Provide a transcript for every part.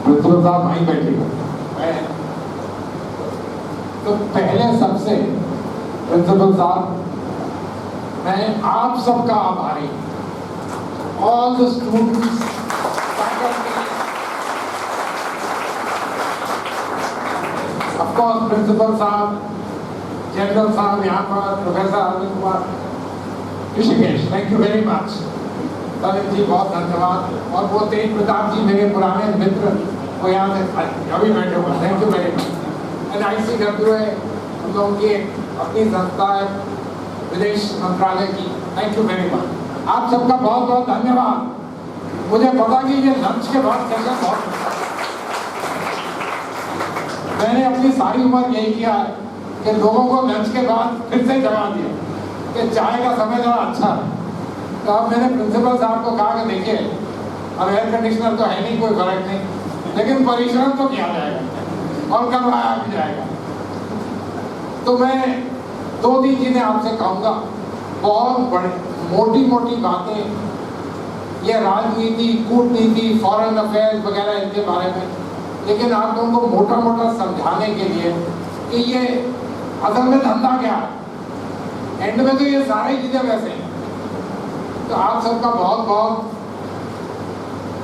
Principal साहब वहीं बैठे तो पहले सबसे प्रिंसिपल साहब मैं आप सबका आभारी, all the students, of course principal साहब, जनरल साहब यहाँ पर, professor Arvind Kumar, Rishikesh, thank you very much. Salim ji बहुत धन्यवाद, और वो तेज प्रताप जी मेरे पुराने मित्र, वो यहाँ से अभी बैठे हुए, thank you very much. NICWA हम लोगों की अपनी संस्था है विदेश मंत्रालय की, थैंक यू वेरी मच। आप सबका बहुत बहुत धन्यवाद। मुझे पता कि ये लंच के बाद सेशन बहुत, मैंने अपनी सारी उम्र यही किया है कि लोगों को लंच के बाद फिर से जगा दिया कि चाय का समय जरा अच्छा है। तो अब मैंने प्रिंसिपल साहब को कहा कि देखिए अब एयर कंडीशनर तो है नहीं, कोई फर्क नहीं, लेकिन परिश्रम तो किया जाएगा और करवाया भी जाएगा। तो मैं 2-3 चीजें आपसे कहूँगा, बहुत बड़ी मोटी मोटी बातें, ये राजनीति, कूटनीति, फॉरेन अफेयर्स वगैरह इनके बारे में, लेकिन आप लोगों को मोटा मोटा समझाने के लिए कि ये असल में धंधा क्या है, एंड में तो ये सारी चीजें वैसे हैं। तो आप सबका बहुत बहुत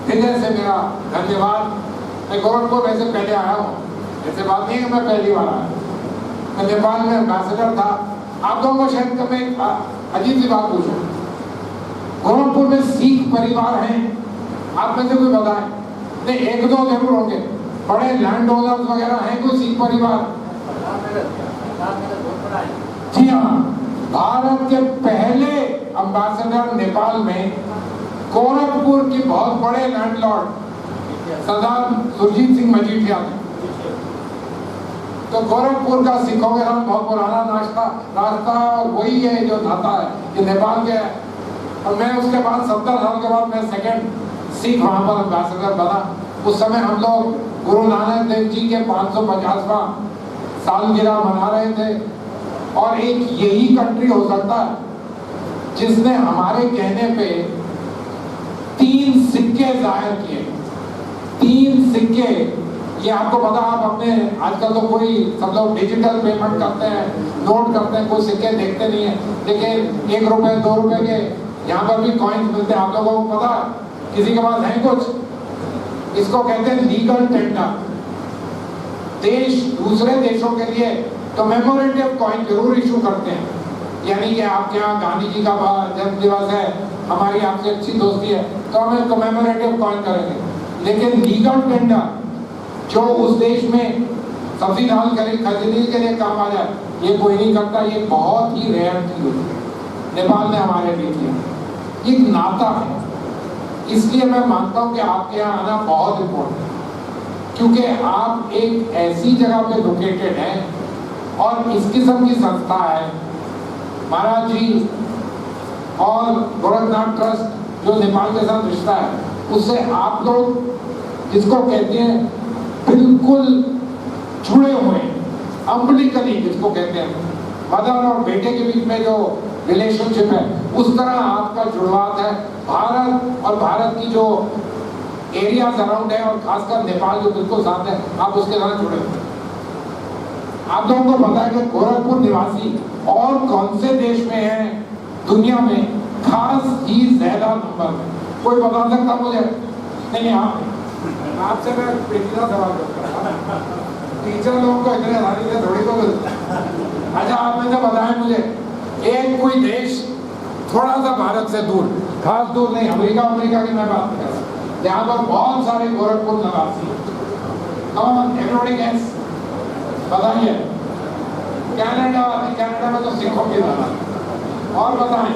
हृदय से मेरा धन्यवाद। मैं गोरखपुर वैसे पहले आया हूँ, ऐसे बात नहीं है कि मैं पहली बार आया, मैं नेपाल में एम्बेसडर था। आप लोगों को शायद कभी एक अजीब सी बात पूछूं, गोरखपुर में सिख परिवार हैं, आप में से कोई बताएं? नहीं, 1-2 जरूर होंगे, बड़े लैंड ओनर्स वगैरह हैं कोई सिख परिवार? जी हाँ, भारत के पहले एम्बेसडर नेपाल में गोरखपुर की बहुत बड़े लैंडलॉर्ड सरदार सुरजीत सिंह मजीठिया थे। तो गोरखपुर का सिखों के साथ बहुत पुराना रास्ता वही है जो नाता है, ये नेपाल के है। और मैं उसके बाद 70 साल के बाद मैं सेकंड सिख वहाँ पर एम्बेसडर बना। उस समय हम लोग गुरु नानक देव जी के 550वां सालगिरह मना रहे थे, और एक यही कंट्री हो सकता है जिसने हमारे कहने पे 3 सिक्के जाहिर किए। 3 सिक्के, ये आपको पता, आप अपने आजकल तो कोई सब लोग डिजिटल पेमेंट करते हैं, नोट करते हैं, कोई सिक्के देखते नहीं है, लेकिन 1 रुपए 2 रुपए के यहाँ पर भी कॉइन्स मिलते हैं। आप लोगों को पता, किसी के पास है कुछ, इसको कहते हैं लीगल टेंडर। देश दूसरे देशों के लिए तो मेमोरेटिव कॉइन जरूर इशू करते हैं, यानी कि आपके यहाँ गांधी जी का जन्म दिवस है, हमारी आपसे अच्छी दोस्ती है, तो हम एक कमेमोरेटिव कॉइन करेंगे। लेकिन लीगल टेंडर जो उस देश में सब्जी दाल खरीदने के लिए काम आ जाए, ये कोई नहीं करता। ये बहुत ही रेयर चीज होती है, नेपाल ने हमारे लिए किया, ये नाता है। इसलिए मैं मानता हूँ कि आपके यहाँ आना बहुत इम्पोर्टेंट है, क्योंकि आप एक ऐसी जगह पे लोकेटेड हैं और इस किस्म की संस्था है। महाराज जी और गोरखनाथ ट्रस्ट जो नेपाल के साथ रिश्ता है, उससे आप लोग जिसको कहते हैं बिल्कुल जुड़े हुए, अम्बिलिकली जिसको कहते हैं, मदर और बेटे के बीच में जो रिलेशनशिप है, उस तरह आपका जुड़वात है। भारत और भारत की जो एरियाज अराउंड है, और खासकर नेपाल जो बिल्कुल साथ है, आप उसके साथ जुड़े हुए। आप लोगों को पता है कि गोरखपुर निवासी और कौन से देश में है दुनिया में खास ही ज्यादा नंबर में? कोई बता सकता मुझे? नहीं, आपसे मैं पेचीदा सवाल करता, टीचर लोगों को इतने आसानी से थोड़ी को मिलता। अच्छा, आप में से बताएं मुझे एक कोई देश थोड़ा सा भारत से दूर, खास दूर नहीं, अमेरिका की मैं बात कर रहा हूँ, जहाँ पर बहुत सारे गोरखपुर निवासी हैं। एवरीबॉडी गेस, बताइए। कनाडा में तो सिखों की दादा। और बताएं।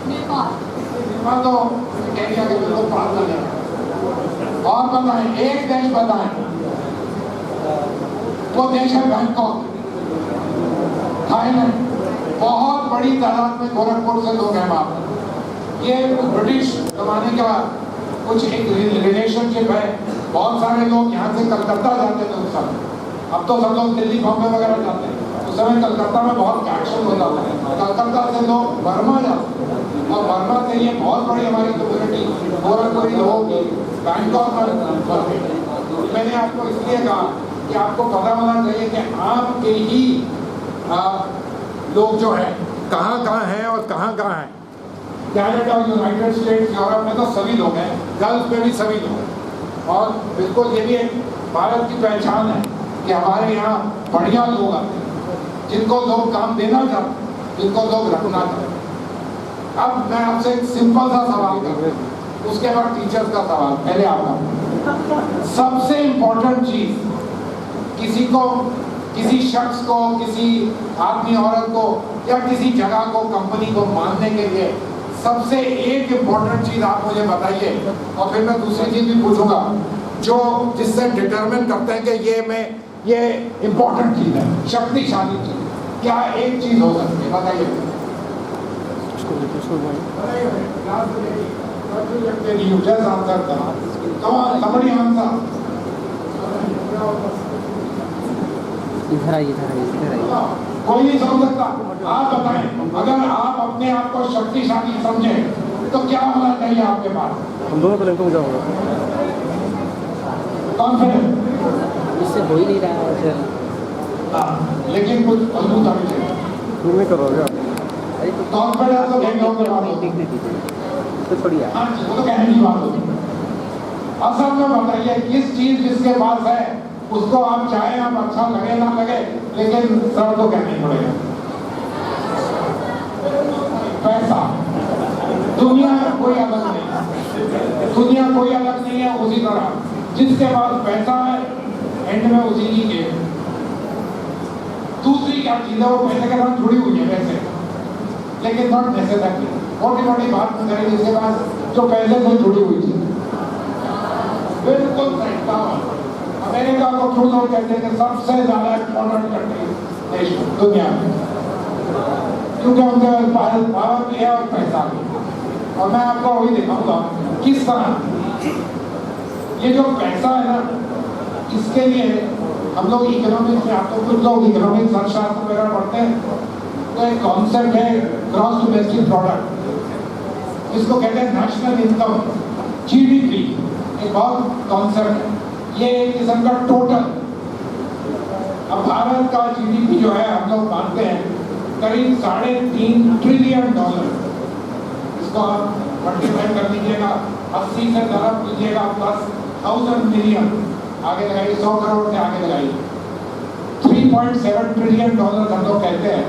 नेपाल तो एरिया के बिल्कुल पास में है। और बताएं, एक देश बताएं, वो देश है बैंकॉक, थाईलैंड। बहुत बड़ी तादाद में गोरखपुर से लोग हैं वहाँ पर। ये ब्रिटिश जमाने का कुछ एक रिलेशनशिप है। बहुत सारे लोग यहाँ से कलकत्ता जाते थे उस समय, अब तो सब लोग दिल्ली बॉम्बे वगैरह जाते हैं। उस समय कलकत्ता में बहुत एक्शन होता था। कलकत्ता से लोग बर्मा जाते हैं और बर्मा से ये बहुत बड़ी हमारी कम्युनिटी गोरखपुरी लोगों की बैंकॉक में। मैंने आपको इसलिए कहा कि आपको पता होना चाहिए कि आपके ही लोग जो हैं कहाँ हैं और कहाँ हैं। कनाडा, यूनाइटेड स्टेट्स, यूरोप में तो सभी लोग हैं, गल्फ में भी सभी लोग हैं। और बिल्कुल ये भी एक भारत की पहचान है कि हमारे यहाँ बढ़िया लोग आते हैं, जिनको लोग काम देना चाहते हैं, जिनको लोग रखना चाहते हैं। अब मैं आपसे एक सिंपल सा सवाल करूँ, उसके बाद टीचर्स का सवाल। पहले आपका सबसे इम्पोर्टेंट चीज किसी शख्स को, किसी आदमी औरत को या किसी जगह को, कंपनी को मानने के लिए सबसे एक इम्पोर्टेंट चीज आप मुझे बताइए, और फिर मैं दूसरी चीज भी पूछूंगा जो जिससे डिटरमिन करते हैं कि ये इम्पोर्टेंट चीज है, शक्तिशाली चीज। क्या एक चीज हो सकती है, बताइए। इधर आइए। कोई नहीं समझ सकता, आप बताएं। अगर आप अपने आप को शक्तिशाली समझे तो क्या होना चाहिए आपके पास? हम दोनों को लिंक जाऊंगा। कॉन्फिडेंस इससे हो ही नहीं रहा है। लेकिन कुछ मजबूत आनी चाहिए। तुम नहीं करोगे? कॉन्फिडेंस तो कहने की बात होती है, तो छोड़िए। हाँ वो तो कहने की बात होती है। असल में बताइए किस चीज जिसके पास है उसको आप चाहे आप अच्छा लगे ना लगे, लेकिन सर तो कहना ही पड़ेगा। पैसा। दुनिया कोई अलग नहीं है। उसी तरह जिसके पास पैसा है एंड में उसी की गेम। दूसरी क्या चीज है, वो पैसे के साथ जुड़ी हुई है वैसे, लेकिन नॉट नेसेसरी। मोटी बात नहीं करें जिसके पास जो पैसे से जुड़ी हुई थी। बिल्कुल सही कहा। अमेरिका को क्यों लोग कहते हैं कि सबसे ज्यादा इम्पोर्टेंट कंट्री देश दुनिया में, क्योंकि उनके पावर भी है और पैसा भी। और मैं आपको वही दिखाऊंगा किस तरह ये जो पैसा है ना, इसके लिए हम लोग इकोनॉमिक्स में, आप तो कुछ लोग इकोनॉमिक्स अर्थशास्त्र वगैरह पढ़ते हैं, तो एक कॉन्सेप्ट है ग्रॉस डोमेस्टिक प्रोडक्ट, इसको कहते हैं नेशनल इनकम, जीडीपी। एक बहुत कॉन्सेप्ट है, ये एक किस्म का टोटल। अब भारत का जीडीपी जो है हम लोग मानते हैं करीब $3.5 ट्रिलियन। इसको आप मल्टीप्लाई कर लीजिएगा, 80 से तरफ लीजिएगा, प्लस 1000 मिलियन आगे लगाइए, 100 करोड़ से आगे लगाइए, $3.7 ट्रिलियन हम लोग कहते हैं।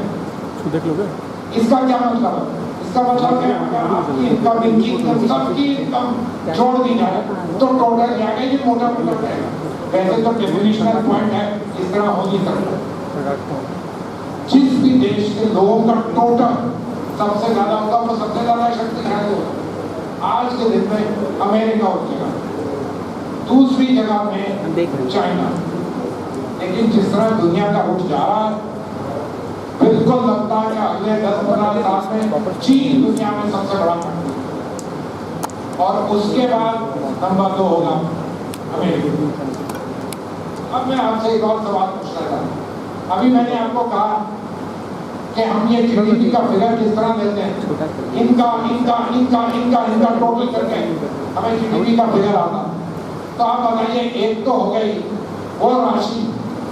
देख लोगे इसका क्या मतलब है? इसका मतलब है आपकी इनकम, इनकी सबकी इनकम जोड़ दी जाए तो टोटल क्या है, ये मोटा है। वैसे तो डेफिनेशनल पॉइंट है, इस तरह हो नहीं सकता। जिस भी देश के लोगों का टोटल सबसे ज्यादा होगा वो सबसे ज्यादा शक्तिशाली होगा। आज के दिन में अमेरिका उठेगा, दूसरी जगह में चाइना। लेकिन जिस तरह दुनिया का उठ जा रहा है, बिल्कुल लगता है कि अगले 10-15 साल में चीन दुनिया में सबसे बड़ा कंट्री, और उसके बाद नंबर 2 होगा अमेरिका। अब मैं आपसे एक और सवाल पूछना चाहता हूँ। अभी मैंने आपको कहा कि हम ये जीडीपी का फिगर किस तरह लेते हैं, इनका टोटल करके हमें जीडीपी का फिगर आता। तो आप बताइए, एक तो हो गई वो राशि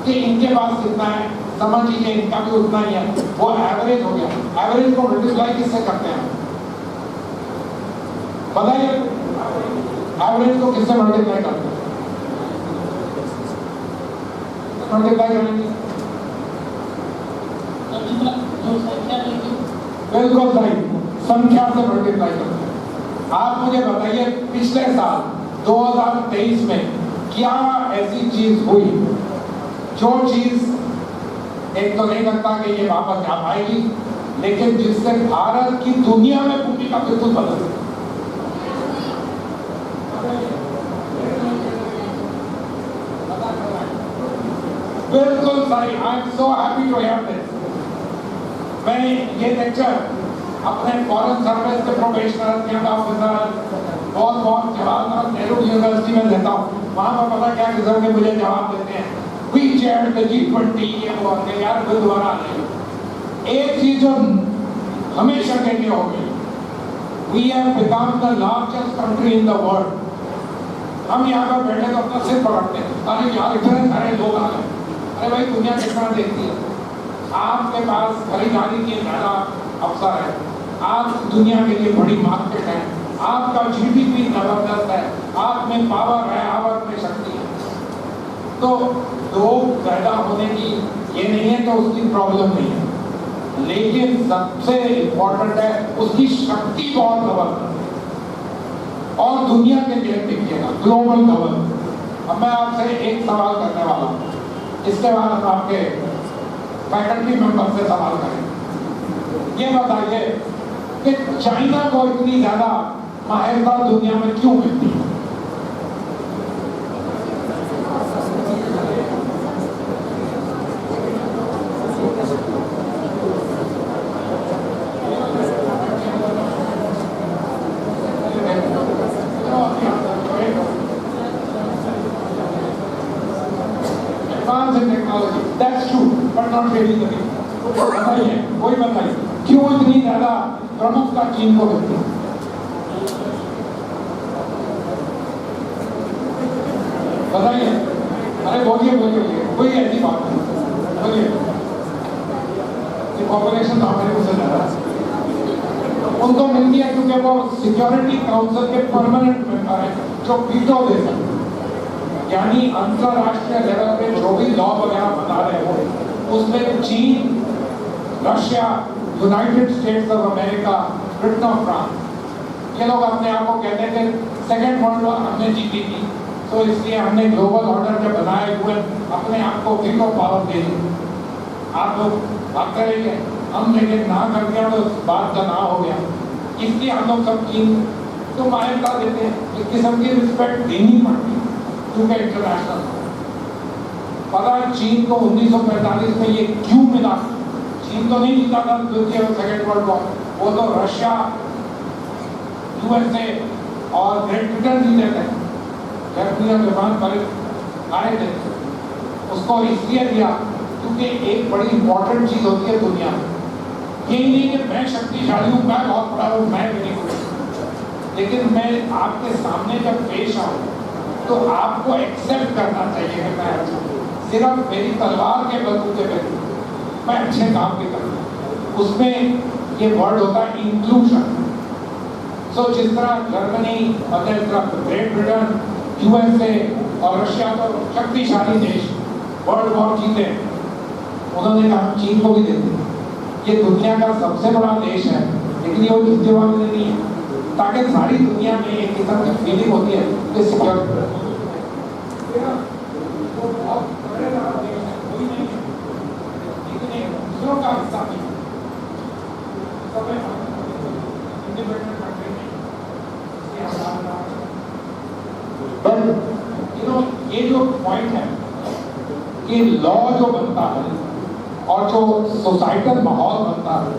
कि इनके पास कितना है, समझ लीजिए इनका भी उतना ही है, वो एवरेज हो गया। एवरेज को मल्टीप्लाई किससे करते हैं, बताइए एवरेज को किससे मल्टीप्लाई करते हैं? मल्टीप्लाई करेंगे, बिल्कुल सही, संख्या से मल्टीप्लाई करते हैं। आप मुझे बताइए पिछले साल 2023 में क्या ऐसी चीज हुई जो चीज एक तो नहीं लगता कि ये वापस आ पाएगी, लेकिन जिससे भारत की दुनिया में भूमिका बिल्कुल बदल गई। बिल्कुल सही, I am so happy to hear this. मैं ये लेक्चर अपने फॉरेन सर्विस के प्रोफेशनल कैंप ऑफिसर बहुत जवाहरलाल नेहरू यूनिवर्सिटी में देता हूँ। वहाँ पर पता क्या किस्म के मुझे जवाब देते हैं, वी चेयर्ड द G20, ये वो यार फिर दोबारा नहीं। एक चीज जो हमेशा के लिए हो गई, we have become the largest country in the world. हम यहाँ पर बैठे तो अपना सिर पकड़ते हैं, अरे यार इतने सारे लोग आ गए। अरे भाई दुनिया कितना देखती है, आपके पास खरीदारी के ज़्यादा अवसर है, आप दुनिया के लिए बड़ी मार्केट है, आपका GDP जबरदस्त है, आप में पावर है, आवक में शक्ति है। तो लोग पैदा होने की ये नहीं है तो उसकी प्रॉब्लम नहीं है, लेकिन सबसे इम्पोर्टेंट है उसकी शक्ति बहुत जबरदस्त है और दुनिया के लिए टिकेगा, ग्लोबल गवर्नेंस। अब मैं आपसे एक सवाल करने वाला हूँ, इसके बाद हम आपके फैकल्टी मेंबर से सवाल करेंगे। ये बताइए कि चाइना को इतनी ज्यादा माहिरता दुनिया में क्यों मिलती है? That's true, but not really the case. बताइए, कोई बताइए क्यों इतनी ज्यादा प्रमुखता चीन को मिलती है? बताइए, अरे बोलिए, कोई ऐसी बात नहीं, बोलिए। पॉपुलेशन तो हमारे उससे ज्यादा है, उनको मिलती है क्योंकि वो सिक्योरिटी काउंसिल के परमानेंट मेंबर है जो वीटो दे सकते, यानी अंतरराष्ट्रीय लेवल पे जो भी लॉ वगैरह बना रहे हो उसमें चीन, Russia, United states of America, Britain और फ्रांस, ये लोग अपने आप को कहते हैं कि सेकेंड वर्ल्ड वॉर हमने जीती थी, तो इसलिए हमने ग्लोबल ऑर्डर जब बनाए हुए अपने आप को वीटो पावर दे दी। आप लोग बात करेंगे, हम लेकिन ना कर दिया तो बात का ना हो गया, इसलिए हम लोग सब चीन तो मान्यता देते हैं। एक किस्म की रिस्पेक्ट देनी पड़ती है क्योंकि इंटरनेशनल पता है चीन को 1945 में ये क्यों मिला। चीन तो नहीं जीता था द्वितीय और सेकेंड वर्ल्ड वॉर, वो तो रशिया, USA और ग्रेट ब्रिटेन जीते थे। जर्मनी और जापान पर आए थे, उसको इसलिए दिया क्योंकि एक बड़ी इंपॉर्टेंट चीज होती है दुनिया में, यही नहीं कि मैं शक्तिशाली हूँ, मैं बहुत बड़ा हूँ, मैं भी नहीं हूँ, लेकिन मैं आपके सामने जब पेश आऊँ तो आपको एक्सेप्ट करना चाहिए कि मैं सिर्फ मेरी तलवार के बलबूते पे मैं अच्छे काम भी करूँ। उसमें ये वर्ड होता है इंक्लूजन। सो जिस तरह जर्मनी और जिस तरह ग्रेट ब्रिटेन, USA और रशिया तो शक्तिशाली देश वर्ल्ड वॉर जीते, उन्होंने कहा चीन को भी दे दिया। ये दुनिया का सबसे बड़ा देश है, लेकिन ये जीतने वाले नहीं है, ताकि सारी दुनिया में एक किस्म की फीलिंग होती है कि सिक्योरिटी का हिस्सा नहीं, ये जो पॉइंट है कि लॉ जो बनता है और जो सोसाइटल माहौल बनता है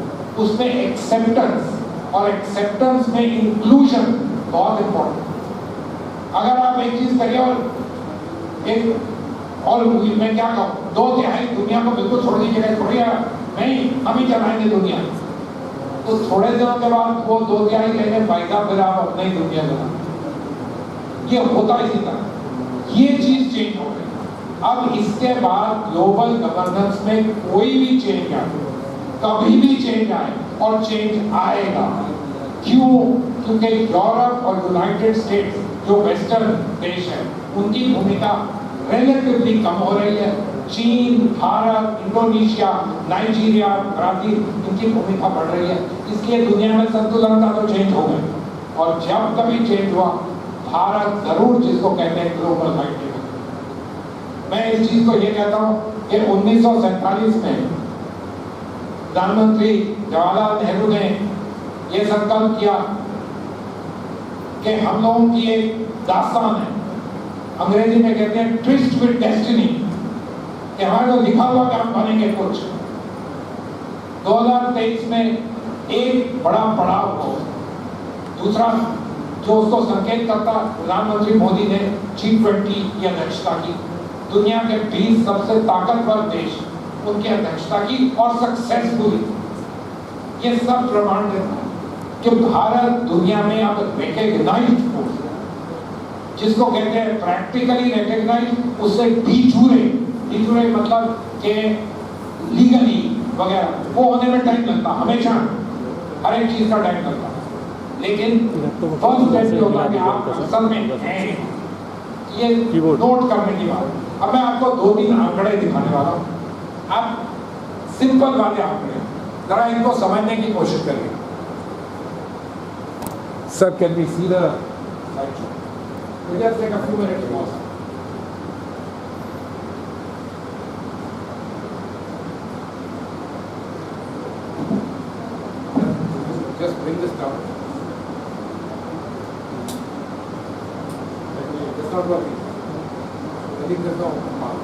उसमें एक्सेप्टेंस और एक्सेप्टेंस में इंक्लूजन बहुत इंपॉर्टेंट। अगर आप एक चीज करिए और मैं क्या कहूँ, 2/3 दुनिया को बिल्कुल छोड़ दीजिएगा, छोड़िए नहीं हम ही चलाएंगे दुनिया, तो थोड़े दिनों के बाद वो 2/3 लेने फायदा फिर आप अपने ही दुनिया चला। ये होता इसी तरह, ये चीज चेंज हो गई। अब इसके बाद ग्लोबल गवर्नेंस में कोई भी चेंज आए, कभी भी चेंज आए और चेंज आएगा। क्यों? क्योंकि यूरोप और यूनाइटेड स्टेट्स जो वेस्टर्न देश है उनकी भूमिका रिलेटिवली कम हो रही है। चीन, भारत, इंडोनेशिया, नाइजीरिया, ब्राजील, इनकी भूमिका बढ़ रही है, इसलिए दुनिया में संतुलन का तो चेंज हो गया। और जब कभी चेंज हुआ भारत जरूर जिसको कहते हैं ग्लोबल माइंडेड। मैं इस चीज को ये कहता हूँ कि 1947 में प्रधानमंत्री जवाहरलाल नेहरू ने यह संकल्प किया कि हम लोगों की एक दास्तान है, अंग्रेजी में कहते हैं ट्विस्ट विद डेस्टिनी, कि हमारे को लिखा हुआ कि हम बनेंगे कुछ। 2023 में एक बड़ा पड़ाव हो। दूसरा जो उसको संकेत करता, प्रधानमंत्री मोदी ने G20 की अध्यक्षता की, दुनिया के 20 सबसे ताकतवर देश उनकी अध्यक्षता की और सक्सेसफुली। ये सब प्रमाण देता है कि भारत दुनिया में अब रिकॉग्नाइज्ड फोर्स, जिसको कहते हैं प्रैक्टिकली रिकॉग्नाइज्ड, उससे डिजूरे मतलब के लीगली वगैरह वो होने में टाइम लगता, हमेशा हर एक चीज का टाइम लगता, लेकिन फर्स्ट स्टेप ये होता है कि आप असल में हैं, ये नोट करने की बात। अब मैं आपको 2-3 आंकड़े दिखाने वाला हूँ, आप सिंपल वाले आंकड़े जरा इनको समझने की कोशिश करिए। Sir, can we see the slide show? Just take a few minutes more. Just bring this down. It's not working. I think there's no mark.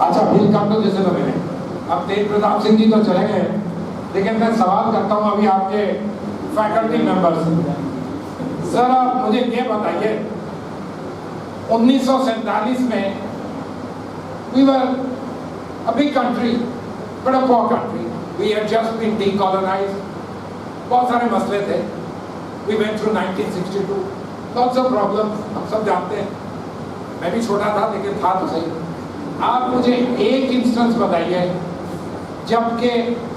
अच्छा, बिल काम तो जैसे लगे हैं। अब तेज प्रताप सिंह जी तो चले गए, लेकिन मैं सवाल करता हूँ अभी आपके फैकल्टी मेंबर्स से। सर, आप मुझे ये बताइए, 1947 में we were a big country but a poor country. We had just been decolonized. बहुत सारे मसले थे. We went through 1962. Lots of problems. हम सब जानते हैं. मैं भी छोटा था लेकिन था तो सही. आप मुझे एक इंस्टेंस बताइए जबकि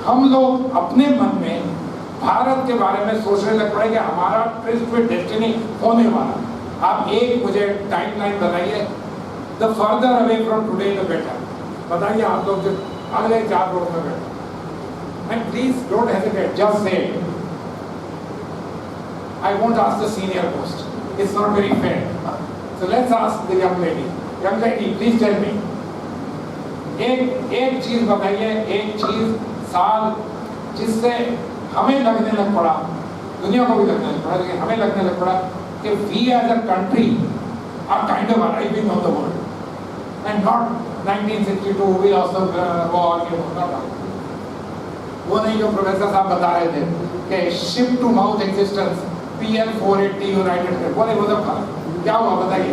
हम लोग अपने मन में भारत के बारे में सोचने लग पड़े कि हमारा ट्रिस्ट विद डेस्टिनी होने वाला। आप एक मुझे टाइमलाइन बताइए, the further away from today the better. बताइए आप लोग जो अगले 4 रोज में बैठे, and please don't hesitate, just say. I won't ask the senior most, it's not very fair, so let's ask the young lady. Young lady, please tell me, एक चीज बताइए, एक चीज साल जिससे हमें लगने लग पड़ा, दुनिया को भी लगने लग पड़ा, लेकिन हमें लगने लग पड़ा कि we as a country are kind of arriving on the world and not 1962 we lost the war, you know, वो नहीं जो प्रोफेसर साहब बता रहे थे कि ship to mouth existence PL 480 United state, वो नहीं, वो सब था। क्या हुआ बताइए?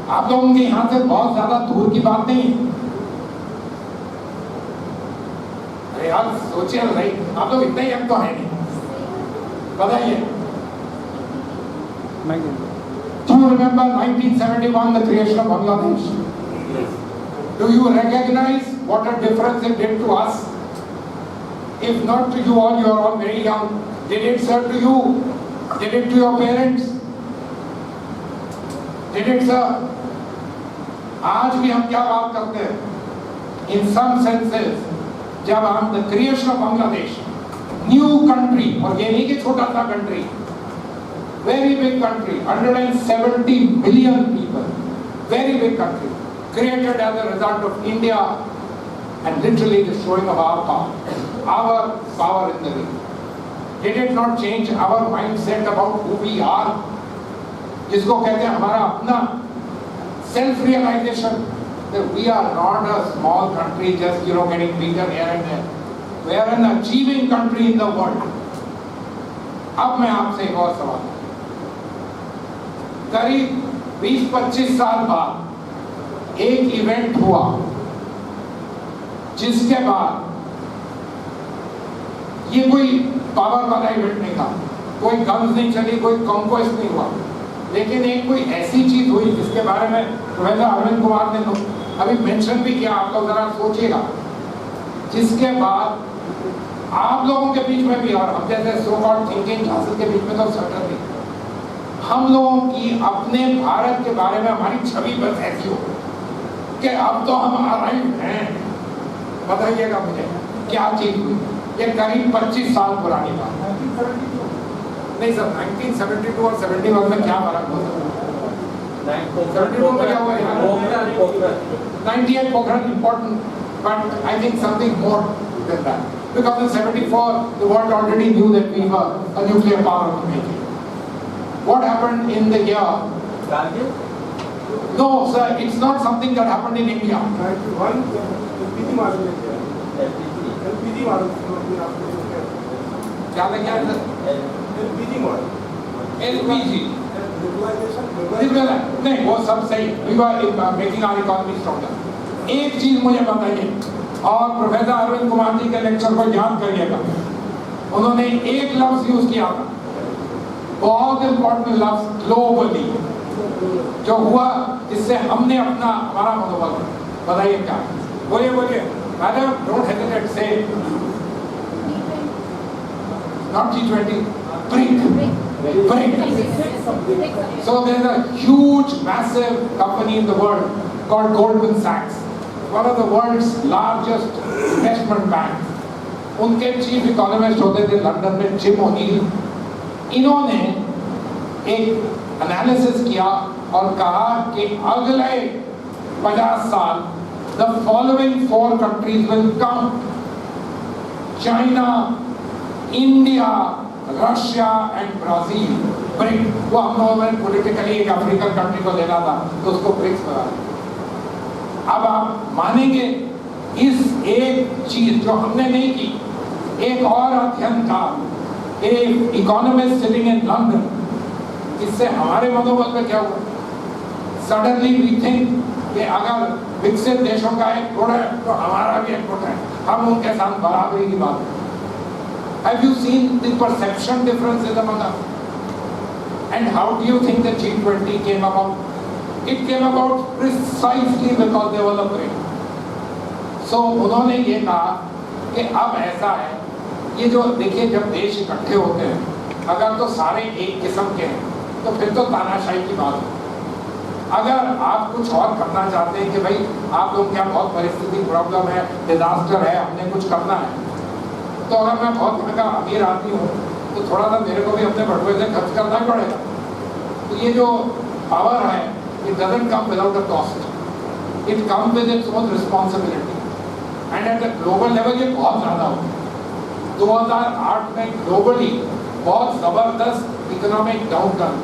आप लोगों के यहाँ से बहुत ज्यादा दूर की बात नहीं है। अरे यार सोचिए भाई, आप लोग इतने यंग तो है नहीं, बताइए। Do you remember 1971, the creation of Bangladesh? Do you recognize what a difference it did to us? If not to you all, you are all very young. Did it, sir, to you? Did it to your parents? Did it, sir? आज भी हम क्या बात करते हैं? In some senses, जब हम the creation of Bangladesh, new country, और ये नहीं कि छोटा सा country, very big country, 170 million people, very big country, created as a result of India and literally the showing of our power in the region. Did it not change our mindset about who we are? जिसको कहते हैं हमारा अपना self-realization that we are not a small country just getting bigger here and there. We are an achieving country in the world. अब मैं आपसे एक और सवाल, करीब 20-25 साल बाद एक इवेंट हुआ जिसके बाद ये कोई पावर वाला इवेंट नहीं था, कोई गन्स नहीं चली, कोई कॉन्क्वेस्ट नहीं हुआ, लेकिन एक कोई ऐसी चीज हुई जिसके बारे में प्रोफेसर अरविंद कुमार ने तो अभी मेंशन भी किया, आप लोग जरा सोचिएगा, जिसके बाद आप लोगों के बीच में भी और हम जैसे सो कॉल्ड थिंकिंग क्लासेस के बीच में तो सर्टनली हम लोगों की अपने भारत के बारे में हमारी छवि बस ऐसी हो कि अब तो हम अराइव हैं। बताइएगा मुझे क्या चीज हुई? ये करीब 25 साल पुरानी बात है। नहीं सर, 1972 और 71 में क्या फर्क होता है? 72 में क्या हुआ यार? 98 Pokhran important, but I think something more than that. Because in 74 the world already knew that we were a nuclear power in the making. What happened in the year? No, sir, it's not something that happened in India. LPG model क्या लगे sir? LPG model LPG liberalisation नहीं, वो सब सही, we are making our economy stronger. एक चीज मुझे बताइए, और प्रोफेसर अरविंद कुमार जी के लेक्चर को याद करिएगा, उन्होंने एक लफ्ज यूज किया था, बहुत इंपॉर्टेंट लफ्ज, ग्लोबली, जो हुआ इससे हमने अपना हमारा मनोबल, बताइए क्या? बोलिए बोलिए मैडम, डोंट हेजिटेट, से not G20, BRIC. So there's a huge, massive company in the world called Goldman Sachs, one of the world's largest investment banks. उनके चीफ इकोनॉमिस्ट होते थे लंदन में जिम ओनील। इन्होंने एक एनालिसिस किया और कहा कि अगले 50 साल the following 4 countries will count: China, India, Russia and Brazil, brick. वो हम लोगों ने पॉलिटिकली एक अफ्रीकन कंट्री को देना था तो उसको ब्रिक्स बना। अब आप मानेंगे, इस एक चीज जो हमने नहीं की, एक और अध्ययन था, एक इकोनॉमिस्ट सिटिंग इन लंदन, इससे हमारे मनोबल में क्या हुआ? सडनली वी थिंक कि अगर विकसित देशों का एक गुण है तो हमारा भी एक गुण है, हम उनके साथ बराबरी की बात करें। Have you seen the perception differences among us? And how do you think the G20 came about? It came about precisely because there was a BRIC. So उन्होंने ये कहा कि अब ऐसा है, ये जो देखिए जब देश इकट्ठे होते हैं, अगर तो सारे एक किस्म के हैं तो फिर तो तानाशाही की बात है। अगर आप कुछ और करना चाहते हैं कि भाई आप लोग क्या बहुत परिस्थिति प्रॉब्लम है, डिजास्टर है, हमने कुछ करना है, तो अगर मैं बहुत तरह का अमीर आदमी हूँ तो थोड़ा सा मेरे को भी अपने बटुए से खर्च करना ही पड़ेगा। तो ये जो पावर है, it doesn't come without a cost, it come with its own responsibility, and at the global level ये बहुत ज़्यादा हो। 2008 में ग्लोबली बहुत ज़बरदस्त इकोनॉमिक डाउनटर्न।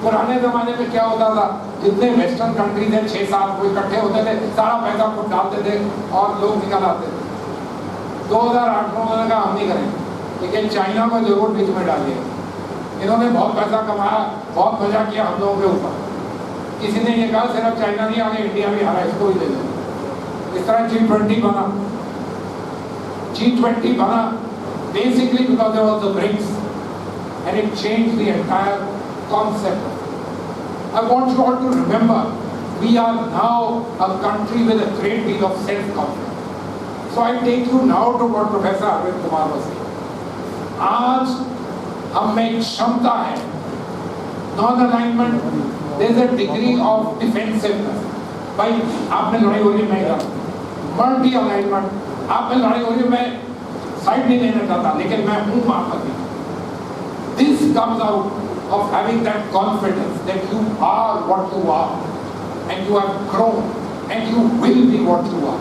पुराने ज़माने में क्या होता था, जितने वेस्टर्न कंट्रीज हैं 6-7 वो इकट्ठे होते थे, सारा पैसा खुद डालते थे और लोग निकल आते थे। 2008 में उन्होंने कहा हम नहीं करेंगे, लेकिन चाइना को जरूर बीच में डालिए। इन्होंने बहुत पैसा कमाया, बहुत मजा किया हम लोगों के ऊपर। किसी ने ये कहा सिर्फ चाइना नहीं, आगे इंडिया भी आ रहा है, इसको भी ले लें। इस तरह G20 बना। G20 बना basically because there was the BRICS and it changed the entire concept. I want you all to remember, we are now a country with a great deal of self-confidence. So I take you now to what Professor Arvind Kumar was saying. आज हम में एक क्षमता है, non-alignment, there is a degree of defensiveness. भाई आपने लड़ाई हो रही है, मैं इधर। Multi-alignment, आपने लड़ाई हो रही है, मैं साइड नहीं लेना चाहता, लेकिन मैं हूँ वहाँ पर भी। This comes out of having that confidence that you are what you are, and you have grown, and you will be what you are.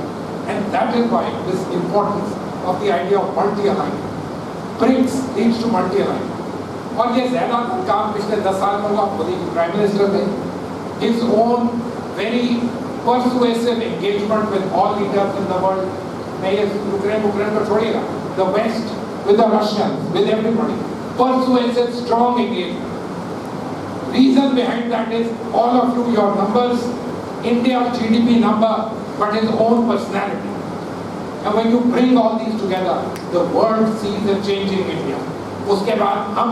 And that is why this importance of the idea of multi-alignment. BRICS leads to multi-alignment. और ये ज़्यादातर काम पिछले 10 साल में हुआ, Modi ji prime minister थे, his own very persuasive engagement with all leaders in the world. मैं ये यूक्रेन को छोड़िएगा, the West, with the Russians, with everybody, persuasive, strong engagement. Reason behind that is all of you, your numbers, India's GDP number, but his own personality. And when you bring all these together, the world sees a changing India. उसके बाद हम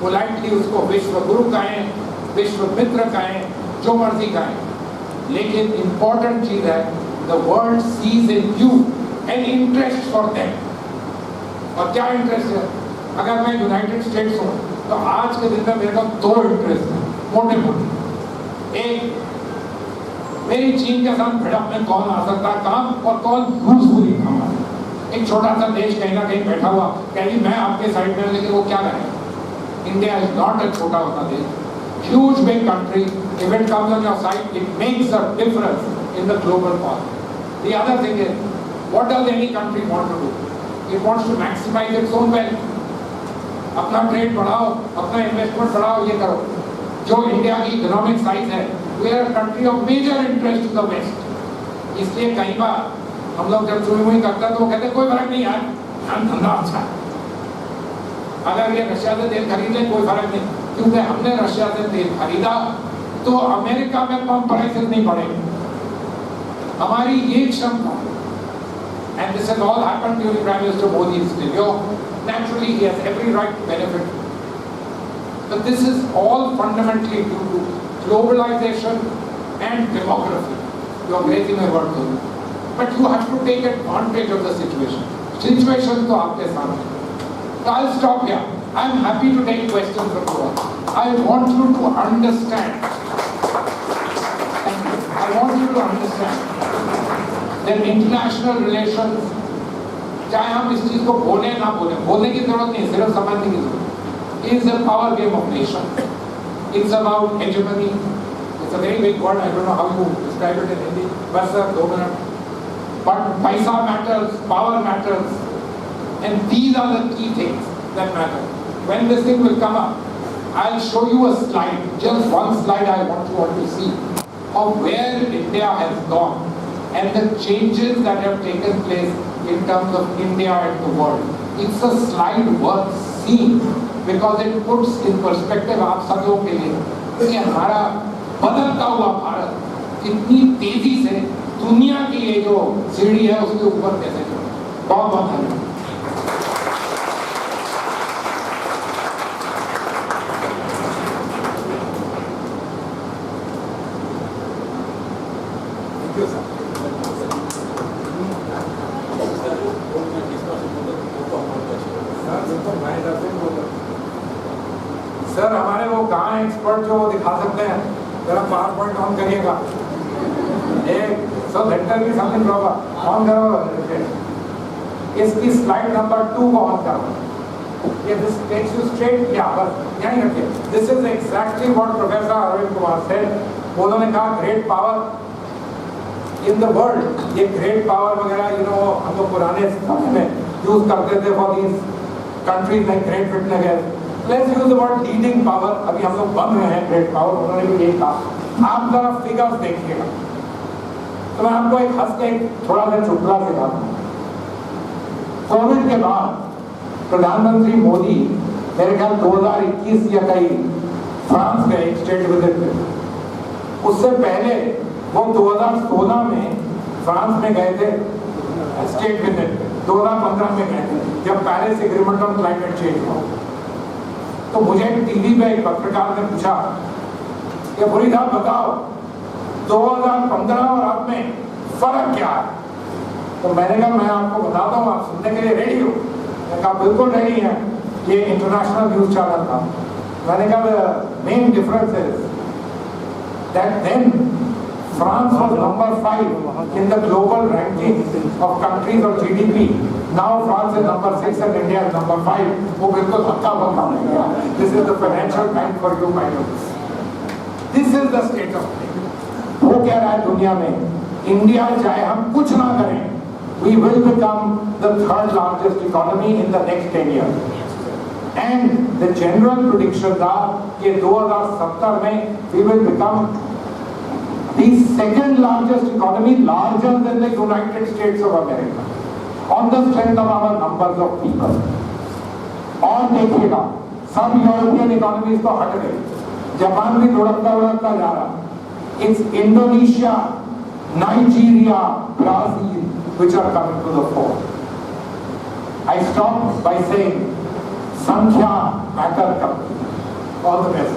politely उसको विश्व गुरु कहें, विश्व मित्र कहें, जो मर्जी कहें, लेकिन important चीज है, the world sees in you an interest for them. और क्या interest है? अगर मैं यूनाइटेड स्टेट्स हूँ तो आज के दिन में मेरे को 2 इंटरेस्ट हैं मोटे मोटे। एक, मेरी चीन के साथ भिड़प में कौन आ सकता है काम और कौन यूजफुली काम आ सकता है। एक छोटा सा देश कहीं ना कहीं बैठा हुआ कहीं मैं आपके साइड में, लेकिन वो क्या करेगा? इंडिया इज नॉट अ छोटा होता देश, huge big country. If it comes on your side it makes a difference in the global politics. The other thing is what does any country want to do? It wants to maximise its own wealth. अपना trade बढ़ाओ, अपना investment बढ़ाओ, ये करो। जो India की economic size है, we are a country of major interest to the West. इसलिए कई बार हम लोग जब चुई मुई करते हैं तो वो कहते हैं कोई फर्क नहीं यार, धंधा अच्छा है। अगर ये रशिया से तेल खरीद ले कोई फर्क नहीं, क्योंकि हमने रशिया से तेल खरीदा तो अमेरिका में कम प्राइसेस नहीं बढ़ेंगे। हमारी ये क्षमता है। And this has all happened during Prime Minister Modi's tenure. Naturally, he has every right to benefit. But this is all fundamentally due to globalization and demography. You are grazing my word though. But you have to take advantage of the situation. Situation to aapke samne. So I'll stop here. I'm happy to take questions from you all. I want you to understand. I want you to understand that international relations, चाहे हम इस चीज को बोले ना बोले, बोलने की जरूरत नहीं, सिर्फ समझने की जरूरत, is a power game of nations. It's about hegemony. It's a very big word. I don't know how you describe it in Hindi. बस sir 2 minute. But paisa matters, power matters, and these are the key things that matter. When this thing will come up, I'll show you a slide. Just one slide I want you all to see of where India has gone and the changes that have taken place in terms of India and the world. It's a slide worth seeing because it puts in perspective आप सब लोगों के लिए कि हमारा बदलता हुआ भारत कितनी तेजी से दुनिया की ये जो सीढ़ी है उसके ऊपर कैसे चल रहा है। बहुत बहुत धन्यवाद। सर हमारे वो कहाँ एक्सपर्ट जो दिखा सकते हैं, जरा पावर पॉइंट ऑन करिएगा। एक सब लेटर की समथिंग प्रॉब्लम ऑन करो, इसकी स्लाइड नंबर 2 को ऑन करो। ये दिस टेक्स यू स्ट्रेट, या बस यहीं रखिए। This is exactly what professor Arvind Kumar said. उन्होंने कहा great power in the world, ये ग्रेट पावर वगैरह हम लोग पुराने समय में यूज करते थे for these countries like Great Britain वगैरह। Let's use the word leading power. अभी हम लोग बन रहे हैं ग्रेट पावर, उन्होंने भी यही कहा। आप जरा फिगर्स देखिएगा तो मैं आपको एक हंस के थोड़ा सा चुटकुला सिखाता हूँ। कोविड के बाद प्रधानमंत्री मोदी मेरे ख्याल 2021 या कहीं फ्रांस में एक स्टेट विजिट पे, उससे पहले वो 2016 में फ्रांस में गए थे स्टेट विजिट पे, 2015 में गए थे जब Paris agreement on climate change हुआ। तो मुझे टीवी पे एक पत्रकार ने पूछा कि बुरी साहब बताओ 2015 और अब में फर्क क्या है। तो मैंने कहा मैं आपको बताता हूँ, आप सुनने के लिए रेडी हो? मैंने कहा बिल्कुल रेडी है, ये इंटरनेशनल न्यूज चैनल था। मैंने कहा main difference is that then France was number 5 in the global ranking of countries of GDP. Now France is number 6 and India is number 5. वो बिल्कुल हक्का बक्का नहीं गया। This is the financial time for you, my friends. This is the state of things. वो कह रहा है दुनिया में, इंडिया चाहे हम कुछ ना करें, we will become the 3rd largest economy in the next 10 years. And the general predictions are कि 2070 में we will become the 2nd largest economy, larger than the United States of America, on the strength of our numbers of people. और देखिएगा सब European economies तो हट गए, Japan भी लुढ़कता लुढ़कता जा रहा। It's Indonesia, Nigeria, Brazil which are coming to the fore. I stop by saying संख्या मैटर करती है। All the best.